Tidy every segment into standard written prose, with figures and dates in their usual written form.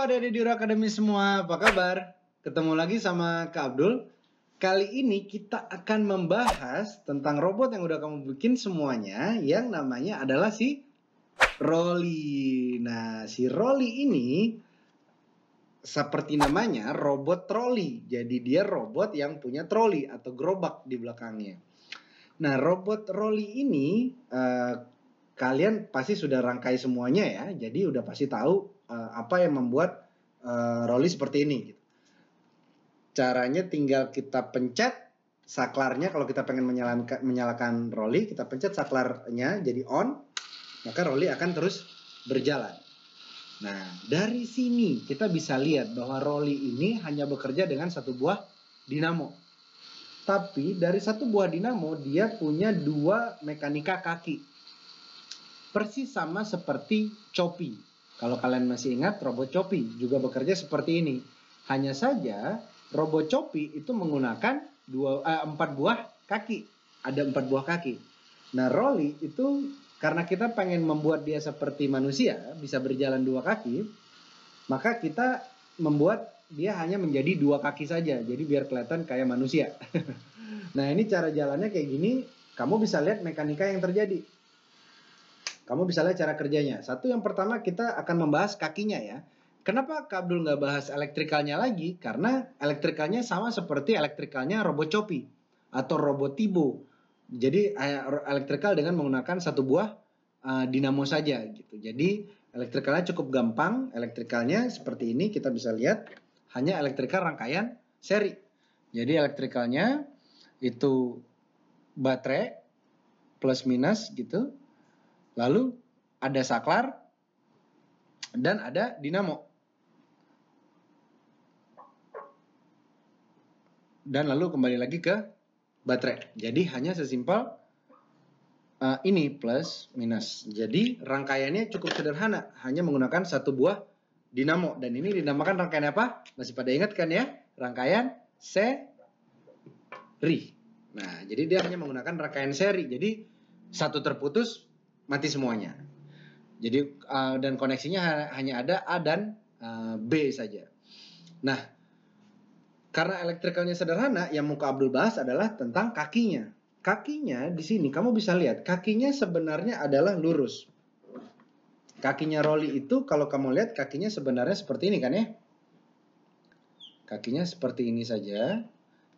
adik-adik di Ura Academy semua, apa kabar? Ketemu lagi sama Kak Abdul. Kali ini kita akan membahas tentang robot yang udah kamu bikin semuanya, yang namanya adalah si Rolly. Nah, si Rolly ini seperti namanya robot troli. Jadi dia robot yang punya troli atau gerobak di belakangnya. Nah, robot Rolly ini kalian pasti sudah rangkai semuanya ya. Jadi udah pasti tahu apa yang membuat Rolly seperti ini. Gitu. Caranya tinggal kita pencet saklarnya. Kalau kita pengen menyalakan Rolly, kita pencet saklarnya jadi on, maka Rolly akan terus berjalan. Nah, dari sini kita bisa lihat bahwa Rolly ini hanya bekerja dengan satu buah dinamo. Tapi dari satu buah dinamo dia punya dua mekanika kaki. Persis sama seperti Choppy. Kalau kalian masih ingat, robot Choppy juga bekerja seperti ini. Hanya saja robot Choppy itu menggunakan 4 buah kaki. Ada 4 buah kaki. Nah, Rolly itu karena kita pengen membuat dia seperti manusia, bisa berjalan 2 kaki, maka kita membuat dia hanya menjadi 2 kaki saja. Jadi biar kelihatan kayak manusia. Nah, ini cara jalannya kayak gini. Kamu bisa lihat mekanika yang terjadi. Kamu bisa lihat cara kerjanya. Satu, yang pertama kita akan membahas kakinya ya. Kenapa Kak Abdul nggak bahas elektrikalnya lagi? Karena elektrikalnya sama seperti elektrikalnya robot Choppy atau robot Tibo. Jadi elektrikal dengan menggunakan satu buah dinamo saja gitu. Jadi elektrikalnya cukup gampang. Elektrikalnya seperti ini, kita bisa lihat hanya elektrikal rangkaian seri. Jadi elektrikalnya itu baterai plus minus gitu. Lalu ada saklar dan ada dinamo. Dan lalu kembali lagi ke baterai. Jadi hanya sesimpel ini plus minus. Jadi rangkaiannya cukup sederhana, hanya menggunakan satu buah dinamo. Dan ini dinamakan rangkaian apa? Masih pada ingat kan ya? Rangkaian seri. Nah, jadi dia hanya menggunakan rangkaian seri. Jadi satu terputus, mati semuanya. Jadi dan koneksinya hanya ada A dan B saja. Nah, karena elektrikalnya sederhana, yang mau Kak Abdul bahas adalah tentang kakinya. Kakinya di sini kamu bisa lihat, kakinya sebenarnya adalah lurus. Kakinya Rolly itu kalau kamu lihat kakinya sebenarnya seperti ini kan ya? Kakinya seperti ini saja,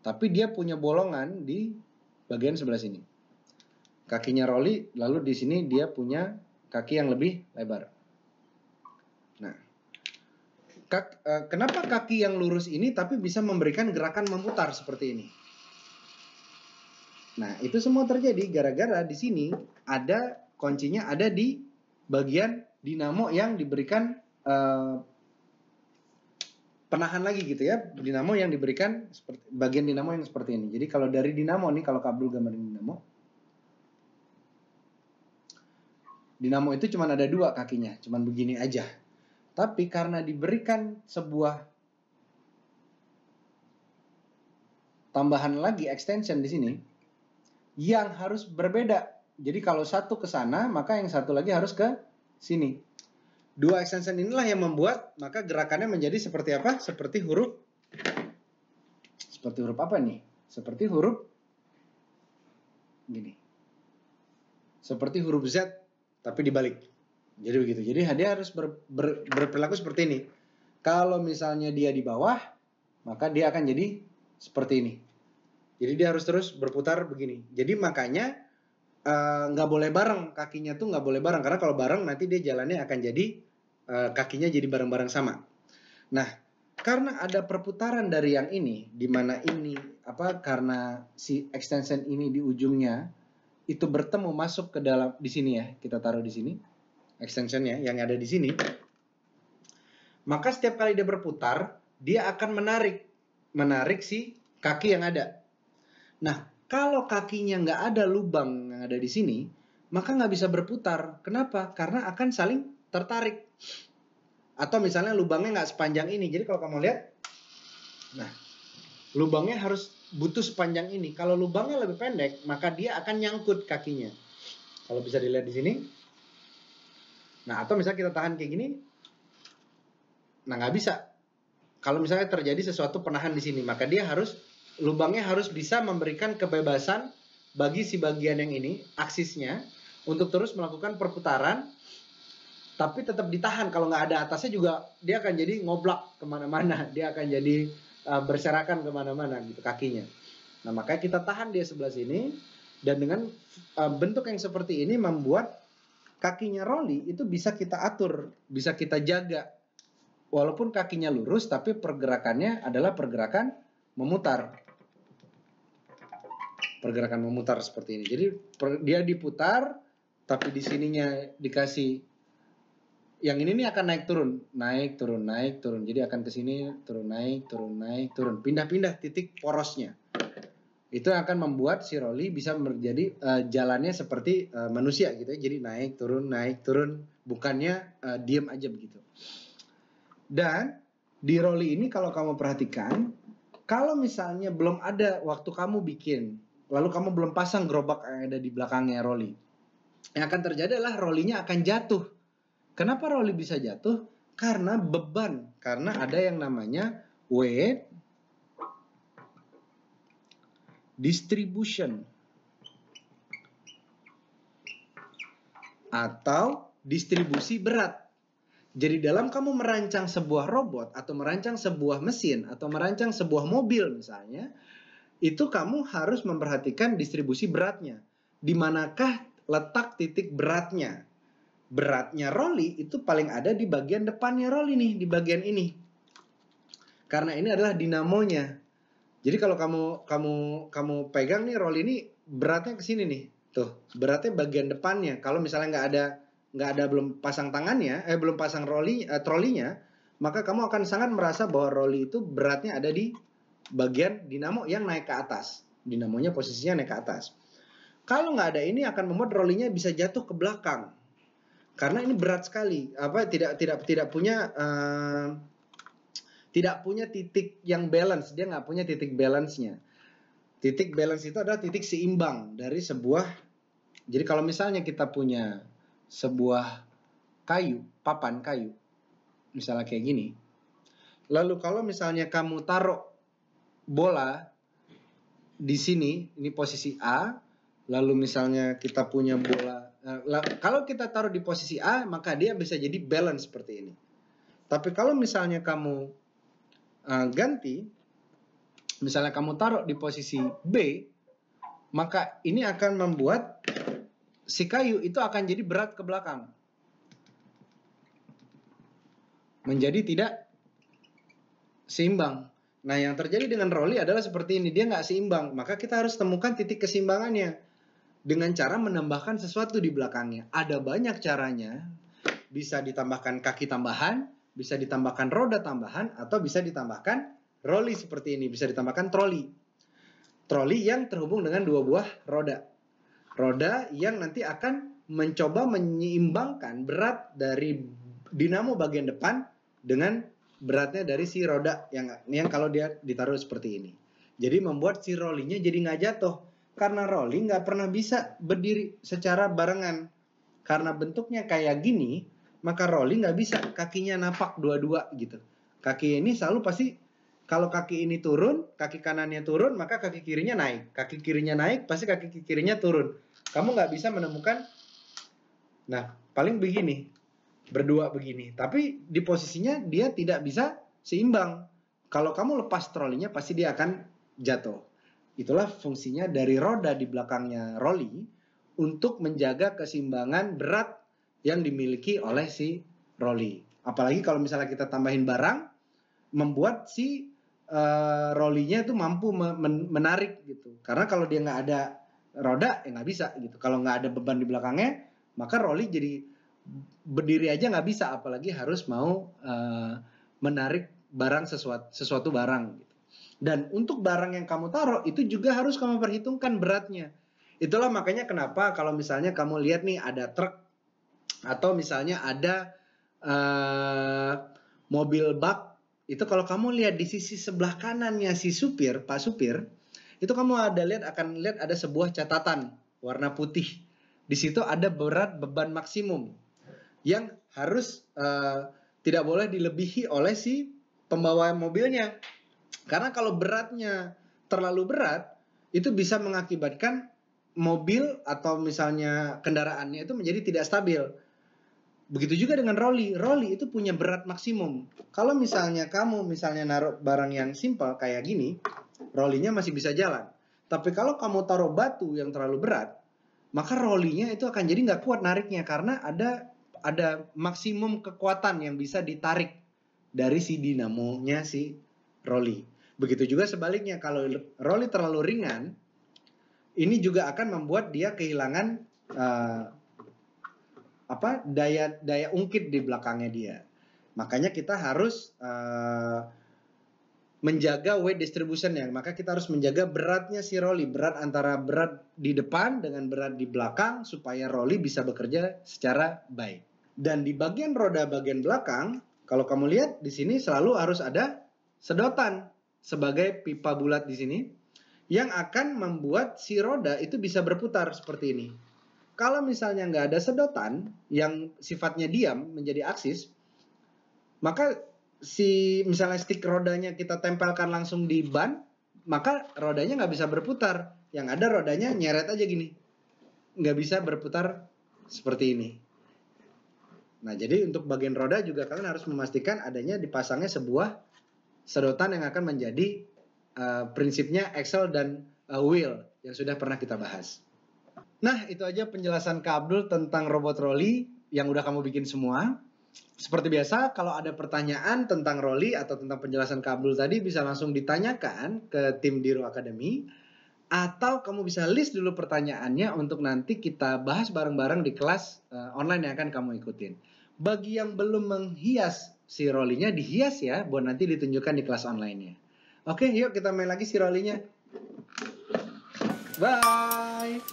tapi dia punya bolongan di bagian sebelah sini. Kakinya Rolly, lalu di sini dia punya kaki yang lebih lebar. Nah, kenapa kaki yang lurus ini tapi bisa memberikan gerakan memutar seperti ini? Nah, itu semua terjadi gara-gara di sini ada kuncinya ada di bagian dinamo yang diberikan penahan lagi gitu ya. Dinamo yang diberikan seperti bagian dinamo yang seperti ini. Jadi kalau dari dinamo nih, kalau Kak Abdul gambarin dinamo itu cuma ada 2 kakinya, cuma begini aja. Tapi karena diberikan sebuah tambahan lagi extension di sini yang harus berbeda. Jadi kalau satu ke sana, maka yang satu lagi harus ke sini. 2 extension inilah yang membuat maka gerakannya menjadi seperti apa? Seperti huruf apa nih? Seperti huruf gini. Seperti huruf Z tapi dibalik. Jadi begitu. Jadi dia harus berperilaku seperti ini. Kalau misalnya dia di bawah, maka dia akan jadi seperti ini. Jadi dia harus terus berputar begini. Jadi makanya nggak boleh bareng, kakinya tuh nggak boleh bareng. Karena kalau bareng nanti dia jalannya akan jadi kakinya jadi bareng-bareng sama. Nah, karena ada perputaran dari yang ini, di mana ini karena si extension ini di ujungnya itu bertemu masuk ke dalam di sini ya, kita taruh di sini extensionnya yang ada di sini, maka setiap kali dia berputar dia akan menarik si kaki yang ada. Nah, kalau kakinya nggak ada lubang yang ada di sini, maka nggak bisa berputar. Kenapa? Karena akan saling tertarik. Atau misalnya lubangnya nggak sepanjang ini. Jadi kalau kamu lihat, nah lubangnya harus butuh sepanjang ini. Kalau lubangnya lebih pendek, maka dia akan nyangkut kakinya. Kalau bisa dilihat di sini. Nah, atau misalnya kita tahan kayak gini. Nah, nggak bisa. Kalau misalnya terjadi sesuatu penahan di sini, maka dia harus, lubangnya harus bisa memberikan kebebasan bagi si bagian yang ini, aksisnya, untuk terus melakukan perputaran, tapi tetap ditahan. Kalau nggak ada atasnya juga, dia akan jadi ngoblak kemana-mana. Dia akan jadi berserakan kemana-mana gitu kakinya. Nah, makanya kita tahan dia sebelah sini, dan dengan bentuk yang seperti ini membuat kakinya Rolly itu bisa kita atur, bisa kita jaga. Walaupun kakinya lurus, tapi pergerakannya adalah pergerakan memutar. Pergerakan memutar seperti ini. Jadi dia diputar, tapi di sininya dikasih, yang ini nih akan naik turun, naik turun, naik turun. Jadi akan ke sini, turun, naik turun, naik turun. Pindah-pindah titik porosnya. Itu akan membuat si Rolly bisa menjadi jalannya seperti manusia gitu ya. Jadi naik turun, bukannya diem aja begitu. Dan di Rolly ini kalau kamu perhatikan, kalau misalnya belum ada waktu kamu bikin, lalu kamu belum pasang gerobak yang ada di belakangnya Rolly, yang akan terjadi adalah Rolly-nya akan jatuh. Kenapa Rolly bisa jatuh? Karena beban, karena ada yang namanya weight distribution atau distribusi berat. Jadi dalam kamu merancang sebuah robot atau merancang sebuah mesin atau merancang sebuah mobil misalnya, itu kamu harus memperhatikan distribusi beratnya. Di manakah letak titik beratnya? Beratnya Rolly itu paling ada di bagian depannya Rolly nih, di bagian ini. Karena ini adalah dinamonya. Jadi kalau kamu pegang nih Rolly ini, beratnya ke sini nih. Tuh, beratnya bagian depannya. Kalau misalnya nggak ada belum pasang tangannya, belum pasang trolinya, maka kamu akan sangat merasa bahwa Rolly itu beratnya ada di bagian dinamo yang naik ke atas. Dinamonya posisinya naik ke atas. Kalau nggak ada ini akan membuat Rolly-nya bisa jatuh ke belakang. Karena ini berat sekali. Tidak punya titik yang balance, dia nggak punya titik balance-nya. Titik balance itu adalah titik seimbang dari sebuah. Jadi kalau misalnya kita punya sebuah kayu, papan kayu, misalnya kayak gini. Lalu kalau misalnya kamu taruh bola di sini, ini posisi A, lalu misalnya kita punya bola, kalau kita taruh di posisi A, maka dia bisa jadi balance seperti ini. Tapi kalau misalnya kamu ganti, misalnya kamu taruh di posisi B, maka ini akan membuat si kayu itu akan jadi berat ke belakang. Menjadi tidak seimbang. Nah, yang terjadi dengan Rolly adalah seperti ini. Dia nggak seimbang. Maka kita harus temukan titik keseimbangannya dengan cara menambahkan sesuatu di belakangnya. Ada banyak caranya. Bisa ditambahkan kaki tambahan, bisa ditambahkan roda tambahan, atau bisa ditambahkan Rolly seperti ini. Bisa ditambahkan troli. Troli yang terhubung dengan dua buah roda. Roda yang nanti akan mencoba menyeimbangkan berat dari dinamo bagian depan dengan beratnya dari si roda yang kalau dia ditaruh seperti ini. Jadi membuat si Rolly-nya jadi nggak jatuh. Karena Rolly nggak pernah bisa berdiri secara barengan. Karena bentuknya kayak gini, maka Rolly nggak bisa kakinya napak dua-dua gitu. Kaki ini selalu pasti, kalau kaki ini turun, kaki kanannya turun, maka kaki kirinya naik. Kaki kirinya naik, pasti kaki kirinya turun. Kamu nggak bisa menemukan, nah paling begini, berdua begini. Tapi di posisinya dia tidak bisa seimbang. Kalau kamu lepas trolinya, pasti dia akan jatuh. Itulah fungsinya dari roda di belakangnya Rolly untuk menjaga keseimbangan berat yang dimiliki oleh si Rolly. Apalagi kalau misalnya kita tambahin barang, membuat si Rolly-nya itu mampu menarik gitu. Karena kalau dia nggak ada roda, ya nggak bisa gitu. Kalau nggak ada beban di belakangnya, maka Rolly jadi berdiri aja nggak bisa, apalagi harus mau menarik barang, sesuatu barang gitu. Dan untuk barang yang kamu taruh itu juga harus kamu perhitungkan beratnya. Itulah makanya kenapa kalau misalnya kamu lihat nih ada truk atau misalnya ada mobil bak, itu kalau kamu lihat di sisi sebelah kanannya si supir, Pak Supir, itu kamu akan lihat ada sebuah catatan warna putih. Di situ ada berat beban maksimum yang harus tidak boleh dilebihi oleh si pembawa mobilnya. Karena kalau beratnya terlalu berat, itu bisa mengakibatkan mobil atau misalnya kendaraannya itu menjadi tidak stabil. Begitu juga dengan Rolly. Rolly itu punya berat maksimum. Kalau misalnya kamu naruh barang yang simpel kayak gini, Rolly-nya masih bisa jalan. Tapi kalau kamu taruh batu yang terlalu berat, maka Rolly-nya itu akan jadi nggak kuat nariknya karena ada maksimum kekuatan yang bisa ditarik dari si dinamonya si Rolly. Begitu juga sebaliknya, kalau Rolly terlalu ringan, ini juga akan membuat dia kehilangan daya ungkit di belakangnya dia. Makanya kita harus menjaga weight distribution-nya. Maka kita harus menjaga beratnya si Rolly, berat antara berat di depan dengan berat di belakang supaya Rolly bisa bekerja secara baik. Dan di bagian roda bagian belakang, kalau kamu lihat di sini selalu harus ada sedotan sebagai pipa bulat di sini yang akan membuat si roda itu bisa berputar seperti ini. Kalau misalnya nggak ada sedotan yang sifatnya diam menjadi aksis, maka misalnya stick rodanya kita tempelkan langsung di ban, maka rodanya nggak bisa berputar. Yang ada rodanya nyeret aja gini, nggak bisa berputar seperti ini. Nah, jadi untuk bagian roda juga kalian harus memastikan adanya dipasangnya sebuah sedotan yang akan menjadi prinsipnya axle dan wheel yang sudah pernah kita bahas. Nah, itu aja penjelasan Kak Abdul tentang robot Rolly yang udah kamu bikin semua. Seperti biasa, kalau ada pertanyaan tentang Rolly atau tentang penjelasan Kak Abdul tadi, bisa langsung ditanyakan ke tim Diro Academy. Atau kamu bisa list dulu pertanyaannya untuk nanti kita bahas bareng-bareng di kelas online yang akan kamu ikutin. Bagi yang belum menghias si Rolly-nya, dihias ya, buat nanti ditunjukkan di kelas online-nya. Oke, yuk kita main lagi si Rolly-nya. Bye!